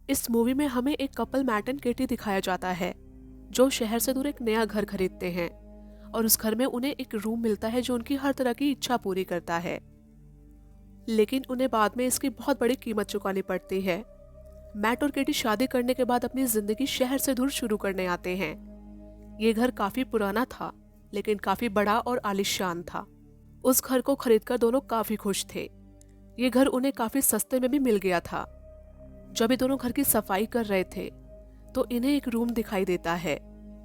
इस मूवी में हमें एक कपल मैट एंड केटी दिखाया जाता है जो शहर से दूर एक नया घर खरीदते हैं और उस घर में उन्हें एक रूम मिलता है जो उनकी हर तरह की इच्छा पूरी करता है। लेकिन उन्हें बाद में इसकी बहुत बड़ी कीमत चुकानी पड़ती है। मैट और केटी शादी करने के बाद अपनी जिंदगी शहर से दूर शुरू करने आते हैं। ये घर काफी पुराना था लेकिन काफी बड़ा और आलीशान था। उस घर को खरीदकर दोनों काफी खुश थे। ये घर उन्हें काफी सस्ते में भी मिल गया था। जब ये दोनों घर की सफाई कर रहे थे तो इन्हें एक रूम दिखाई देता है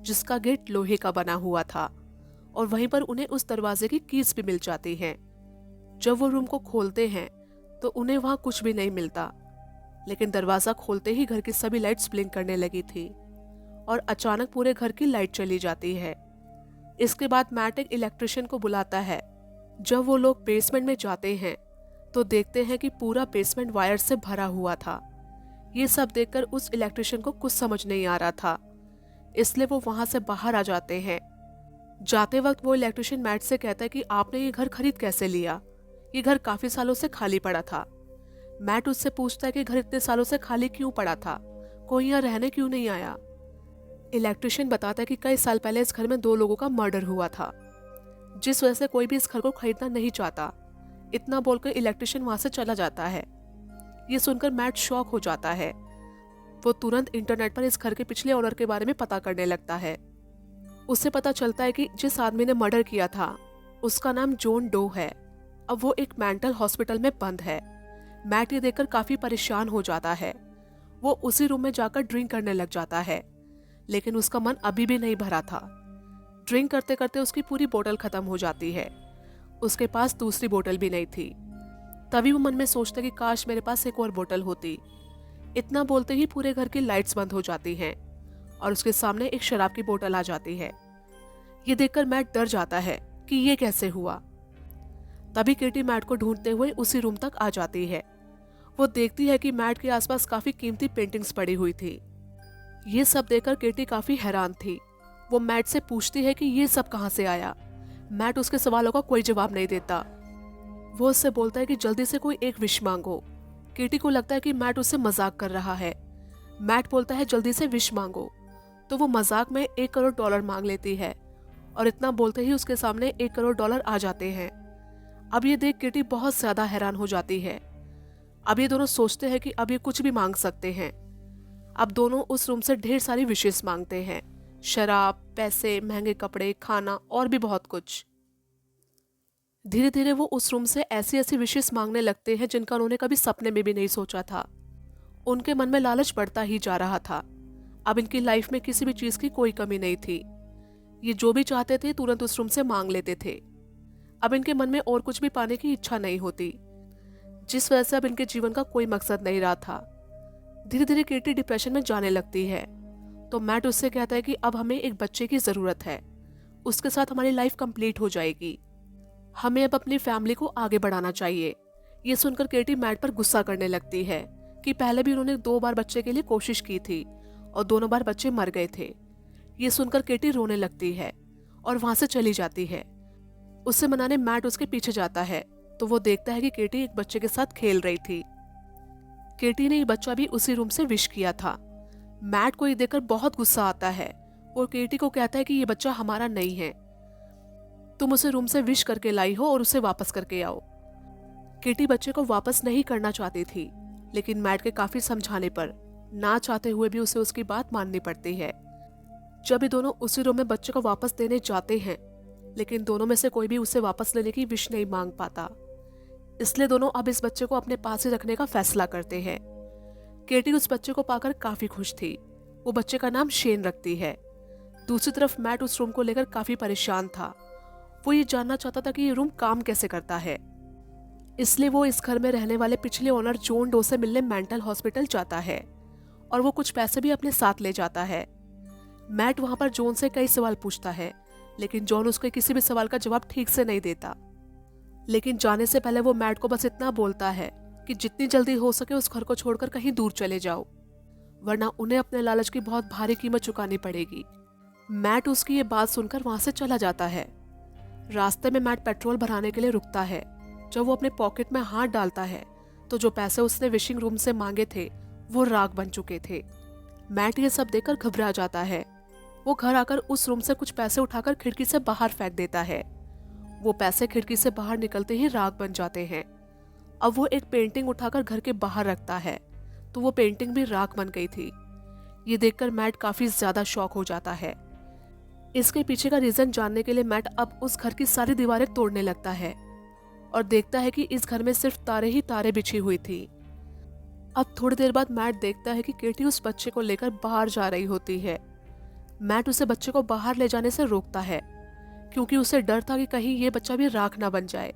जिसका गेट लोहे का बना हुआ था और वहीं पर उन्हें उस दरवाजे की कीज भी मिल जाती है। जब वो रूम को खोलते हैं तो उन्हें वहां कुछ भी नहीं मिलता, लेकिन दरवाजा खोलते ही घर की सभी लाइट्स ब्लिंक करने लगी थी और अचानक पूरे घर की लाइट चली जाती है। इसके बाद मैट एक इलेक्ट्रिशियन को बुलाता है। जब वो लोग बेसमेंट में जाते हैं तो देखते हैं कि पूरा बेसमेंट वायर से भरा हुआ था। ये सब देखकर उस इलेक्ट्रिशियन को कुछ समझ नहीं आ रहा था, इसलिए वो वहां से बाहर आ जाते हैं। जाते वक्त वो इलेक्ट्रिशियन मैट से कहता है कि आपने ये घर खरीद कैसे लिया? ये घर काफी सालों से खाली पड़ा था। मैट उससे पूछता है कि घर इतने सालों से खाली क्यों पड़ा था, कोई यहाँ रहने क्यों नहीं आया? इलेक्ट्रिशियन बताता है कि कई साल पहले इस घर में 2 लोगों का मर्डर हुआ था, जिस वजह से कोई भी इस घर को खरीदना नहीं चाहता। इतना बोलकर इलेक्ट्रिशियन वहां से चला जाता है। ये सुनकर मैट शॉक हो जाता है। वो तुरंत इंटरनेट पर इस घर के पिछले ओनर के बारे में पता करने लगता है। उससे पता चलता है कि जिस आदमी ने मर्डर किया था उसका नाम जॉन डो है। अब वो एक मेंटल हॉस्पिटल में बंद है। मैट ये देखकर काफी परेशान हो जाता है। वो उसी रूम में जाकर ड्रिंक करने लग जाता है, लेकिन उसका मन अभी भी नहीं भरा था। ड्रिंक करते करते उसकी पूरी बोतल खत्म हो जाती है। उसके पास दूसरी बोतल भी नहीं थी। तभी वो मन में सोचता कि काश मेरे पास एक और बोतल होती। इतना बोलते ही पूरे घर की लाइट्स बंद हो जाती हैं और उसके सामने एक शराब की बोतल आ जाती है। ये देखकर मैट डर जाता है कि ये कैसे हुआ। तभी केटी मैट को ढूंढते हुए उसी रूम तक आ जाती है। वो देखती है कि मैट के आसपास काफी कीमती पेंटिंग्स पड़ी हुई थी। ये सब देखकर केटी काफी हैरान थी। वो मैट से पूछती है कि ये सब कहां से आया। मैट उसके सवालों का कोई जवाब नहीं देता। वो उससे बोलता है कि जल्दी से कोई एक विश मांगो। केटी को लगता है कि मैट उससे मजाक कर रहा है। मैट बोलता है जल्दी से विश मांगो, तो वो मजाक में $1 करोड़ मांग लेती है और इतना बोलते ही उसके सामने $1 करोड़ आ जाते हैं। अब ये देख केटी बहुत ज्यादा हैरान हो जाती है। अब ये दोनों सोचते हैं कि अब ये कुछ भी मांग सकते हैं। अब दोनों उस रूम से ढेर सारी विशेष मांगते हैं, शराब, पैसे, महंगे कपड़े, खाना और भी बहुत कुछ। धीरे धीरे वो उस रूम से ऐसी ऐसी विशेष मांगने लगते हैं जिनका उन्होंने कभी सपने में भी नहीं सोचा था। उनके मन में लालच बढ़ता ही जा रहा था। अब इनकी लाइफ में किसी भी चीज की कोई कमी नहीं थी। ये जो भी चाहते थे तुरंत उस रूम से मांग लेते थे। अब इनके मन में और कुछ भी पाने की इच्छा नहीं होती, जिस वजह से अब इनके जीवन का कोई मकसद नहीं रहा था। धीरे धीरे केटी डिप्रेशन में जाने लगती है। तो मैट उससे कहता है कि अब हमें एक बच्चे की जरूरत है, उसके साथ हमारी लाइफ कंप्लीट हो जाएगी। हमें अब अपनी फैमिली को आगे बढ़ाना चाहिए। ये सुनकर केटी मैट पर गुस्सा करने लगती है कि पहले भी उन्होंने 2 बार बच्चे के लिए कोशिश की थी और दोनों बार बच्चे मर गए थे। ये सुनकर केटी रोने लगती है और वहां से चली जाती है। उससे मनाने मैट उसके पीछे जाता है तो वो देखता है कि केटी एक बच्चे के साथ खेल रही थी। केटी ने ये बच्चा भी उसी रूम से विश किया था। मैट को ये देखकर बहुत गुस्सा आता है और केटी को कहता है कि ये बच्चा हमारा नहीं है, तुम उसे रूम से विश करके लाई हो और उसे वापस करके आओ। केटी बच्चे को वापस नहीं करना चाहती थी, लेकिन मैट के काफी समझाने पर ना चाहते हुए भी उसे उसकी बात माननी पड़ती है। जब ये दोनों उसी रूम में बच्चे को वापस देने जाते हैं, लेकिन दोनों में से कोई भी उसे वापस लेने की विश नहीं मांग पाता, इसलिए दोनों अब इस बच्चे को अपने पास ही रखने का फैसला करते हैं। केटी उस बच्चे को पाकर काफी खुश थी। वो बच्चे का नाम शेन रखती है। दूसरी तरफ मैट उस रूम को लेकर काफी परेशान था। वो ये जानना चाहता था कि ये रूम काम कैसे करता है, इसलिए वो इस घर में रहने वाले पिछले ओनर जॉन डो से मिलने मेंटल हॉस्पिटल जाता है और वो कुछ पैसे भी अपने साथ ले जाता है। मैट वहां पर जॉन से कई सवाल पूछता है, लेकिन जॉन उसके किसी भी सवाल का जवाब ठीक से नहीं देता। लेकिन जाने से पहले वो मैट को बस इतना बोलता है कि जितनी जल्दी हो सके उस घर को छोड़कर कहीं दूर चले जाओ, वरना उन्हें अपने लालच की बहुत भारी कीमत चुकानी पड़ेगी। मैट उसकी ये बात सुनकर वहां से चला जाता है। रास्ते में मैट पेट्रोल भराने के लिए रुकता है। जब वो अपने पॉकेट में हाथ डालता है तो जो पैसे उसने विशिंग रूम से मांगे थे वो राख बन चुके थे। मैट ये सब देखकर घबरा जाता है। वो घर आकर उस रूम से कुछ पैसे उठाकर खिड़की से बाहर फेंक देता है। वो पैसे खिड़की से बाहर निकलते ही राख बन जाते हैं। अब वो एक पेंटिंग उठाकर घर के बाहर रखता है तो वो पेंटिंग भी राख बन गई थी। ये देखकर मैट काफी ज्यादा शॉक हो जाता है। इसके पीछे का रीजन जानने के लिए मैट अब उस घर की सारी दीवारें तोड़ने लगता है और देखता है कि इस घर में सिर्फ तारे ही तारे बिछी हुई थी। अब थोड़ी देर बाद मैट देखता है कि केटी उस बच्चे को लेकर बाहर जा रही होती है। मैट उसे बच्चे को बाहर ले जाने से रोकता है क्योंकि उसे डर था कि कहीं ये बच्चा भी राख ना बन जाए।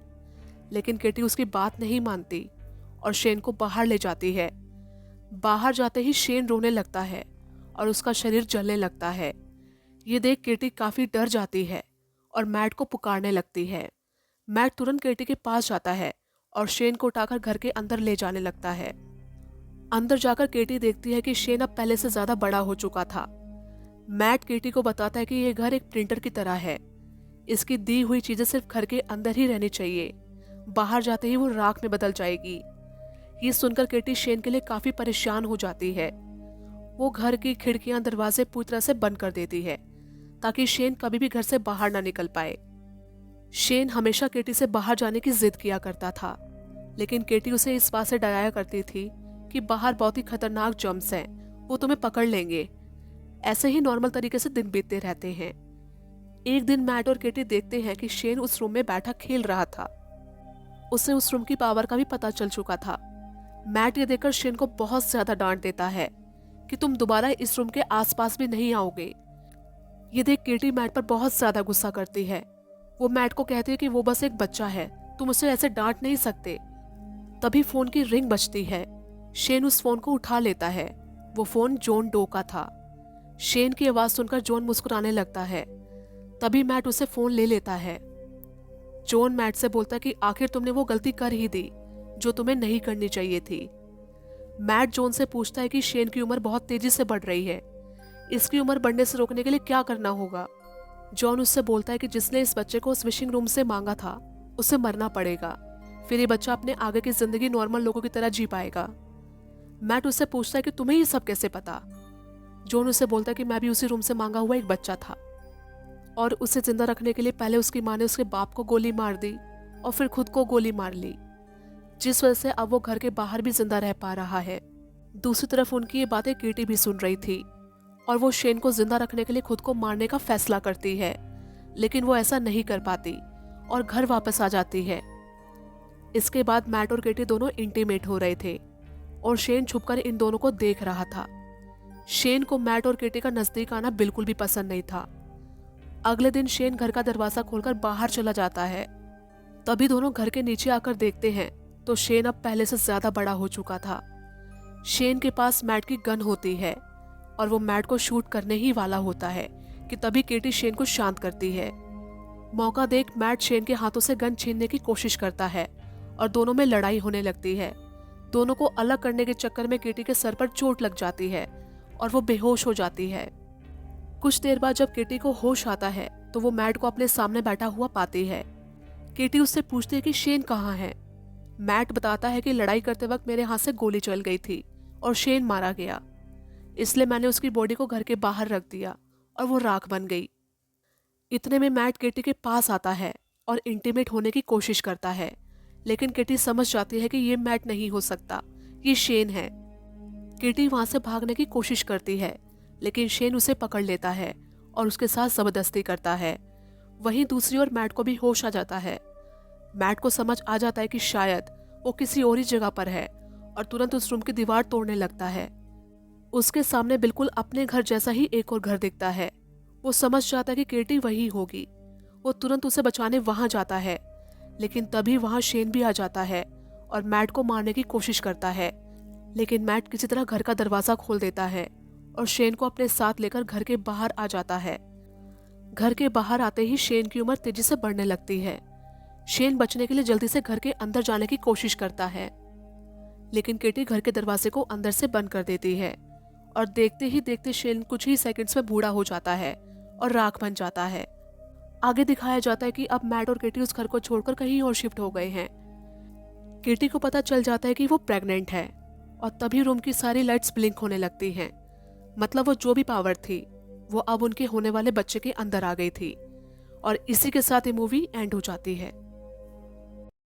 लेकिन केटी उसकी बात नहीं मानती और शेन को बाहर ले जाती है। बाहर जाते ही शेन रोने लगता है और उसका शरीर जलने लगता है। ये देख केटी काफी डर जाती है और मैट को पुकारने लगती है। मैट तुरंत केटी के पास जाता है और शेन को उठाकर घर के अंदर ले जाने लगता है। अंदर जाकर केटी देखती है कि शेन अब पहले से ज्यादा बड़ा हो चुका था। मैट केटी को बताता है कि यह घर एक प्रिंटर की तरह है। इसकी दी हुई चीजें सिर्फ घर के अंदर ही रहनी चाहिए, बाहर जाते ही वो राख में बदल जाएगी। ये सुनकर केटी शेन के लिए काफी परेशान हो जाती है। वो घर की खिड़कियां दरवाजे पूरी तरह से बंद कर देती है ताकि शेन कभी भी घर से बाहर ना निकल पाए। शेन हमेशा केटी से बाहर जाने की जिद किया करता था, लेकिन केटी उसे इस बात से डराया करती थी कि बाहर बहुत ही खतरनाक जर्म्स हैं, वो तुम्हें पकड़ लेंगे। ऐसे ही नॉर्मल तरीके से दिन बीतते रहते हैं। एक दिन मैट और केटी देखते हैं कि शेन उस रूम में बैठा खेल रहा था। उसे उस रूम की पावर का भी पता चल चुका था। मैट ये देखकर शेन को बहुत ज्यादा डांट देता है कि तुम दोबारा इस रूम के आसपास भी नहीं आओगे। ये देख केटी मैट पर बहुत ज्यादा गुस्सा करती है। वो मैट को कहती है कि वो बस एक बच्चा है, तुम उसे ऐसे डांट नहीं सकते। तभी फोन की रिंग बजती है। शेन उस फोन को उठा लेता है। वो फोन जॉन डो का था। शेन की आवाज सुनकर जॉन मुस्कुराने लगता है। तभी मैट उसे फोन ले लेता है। जॉन मैट से बोलता है कि आखिर तुमने वो गलती कर ही दी जो तुम्हें नहीं करनी चाहिए थी। मैट जॉन से पूछता है कि शेन की उम्र बहुत तेजी से बढ़ रही है, इसकी उम्र बढ़ने से रोकने के लिए क्या करना होगा। जॉन उससे बोलता है कि जिसने इस बच्चे को उस विशिंग रूम से मांगा था उसे मरना पड़ेगा, फिर ये बच्चा अपने आगे की जिंदगी नॉर्मल लोगों की तरह जी पाएगा। मैट उससे पूछता है कि तुम्हें ये सब कैसे पता। जॉन उसे बोलता है कि मैं भी उसी रूम से मांगा हुआ एक बच्चा था और उसे जिंदा रखने के लिए पहले उसकी माँ ने उसके बाप को गोली मार दी और फिर खुद को गोली मार ली, जिस वजह से अब वो घर के बाहर भी जिंदा रह पा रहा है। दूसरी तरफ उनकी ये बातें केटी भी सुन रही थी और वो शेन को जिंदा रखने के लिए खुद को मारने का फैसला करती है, लेकिन वो ऐसा नहीं कर पाती और घर वापस आ जाती है। इसके बाद मैट और केटी दोनों इंटीमेट हो रहे थे और शेन छुपकर इन दोनों को देख रहा था। शेन को मैट और केटी का नजदीक आना बिल्कुल भी पसंद नहीं था। अगले दिन शेन घर का दरवाजा खोलकर बाहर चला जाता है। तभी दोनों घर के नीचे आकर देखते हैं तो शेन अब पहले से ज्यादा बड़ा हो चुका था। शेन के पास मैट की गन होती है और वो मैट को शूट करने ही वाला होता है कि तभी केटी शेन को शांत करती है। मौका देख मैट शेन के हाथों से गन छीनने की कोशिश करता है और दोनों में लड़ाई होने लगती है। दोनों को अलग करने के चक्कर में केटी के सर पर चोट लग जाती है और वो बेहोश हो जाती है। कुछ देर बाद जब केटी को होश आता है तो वो मैट को अपने सामने बैठा हुआ पाती है। केटी उससे पूछती है कि शेन कहाँ है। मैट बताता है कि लड़ाई करते वक्त मेरे हाथ से गोली चल गई थी और शेन मारा गया, इसलिए मैंने उसकी बॉडी को घर के बाहर रख दिया और वो राख बन गई। इतने में मैट केटी के पास आता है और इंटीमेट होने की कोशिश करता है, लेकिन केटी समझ जाती है कि ये मैट नहीं हो सकता, ये शेन है। केटी वहां से भागने की कोशिश करती है, लेकिन शेन उसे पकड़ लेता है और उसके साथ जबरदस्ती करता है। वहीं दूसरी ओर मैट को भी होश आ जाता है। मैट को समझ आ जाता है कि शायद वो किसी और ही जगह पर है और तुरंत उस रूम की दीवार तोड़ने लगता है। उसके सामने बिल्कुल अपने घर जैसा ही एक और घर दिखता है। वो समझ जाता है कि केटी वही होगी। वो तुरंत उसे बचाने वहां जाता है, लेकिन तभी वहां शेन भी आ जाता है और मैट को मारने की कोशिश करता है, लेकिन मैट किसी तरह घर का दरवाजा खोल देता है और शेन को अपने साथ लेकर घर के बाहर आ जाता है। घर के बाहर आते ही शेन की उम्र तेजी से बढ़ने लगती है। शेन बचने के लिए जल्दी से घर के अंदर जाने की कोशिश करता है, लेकिन केटी घर के दरवाजे को अंदर से बंद कर देती है और देखते ही देखते शेन कुछ ही सेकंड्स में बूढ़ा हो जाता है और राख बन जाता है। आगे दिखाया जाता है कि अब मैट और केटी उस घर को छोड़कर कहीं और शिफ्ट हो गए हैं। केटी को पता चल जाता है कि वो प्रेग्नेंट है और तभी रूम की सारी लाइट्स ब्लिंक होने लगती हैं। मतलब वो जो भी पावर थी वो अब उनके होने वाले बच्चे के अंदर आ गई थी। और इसी के साथ ये मूवी एंड हो जाती है।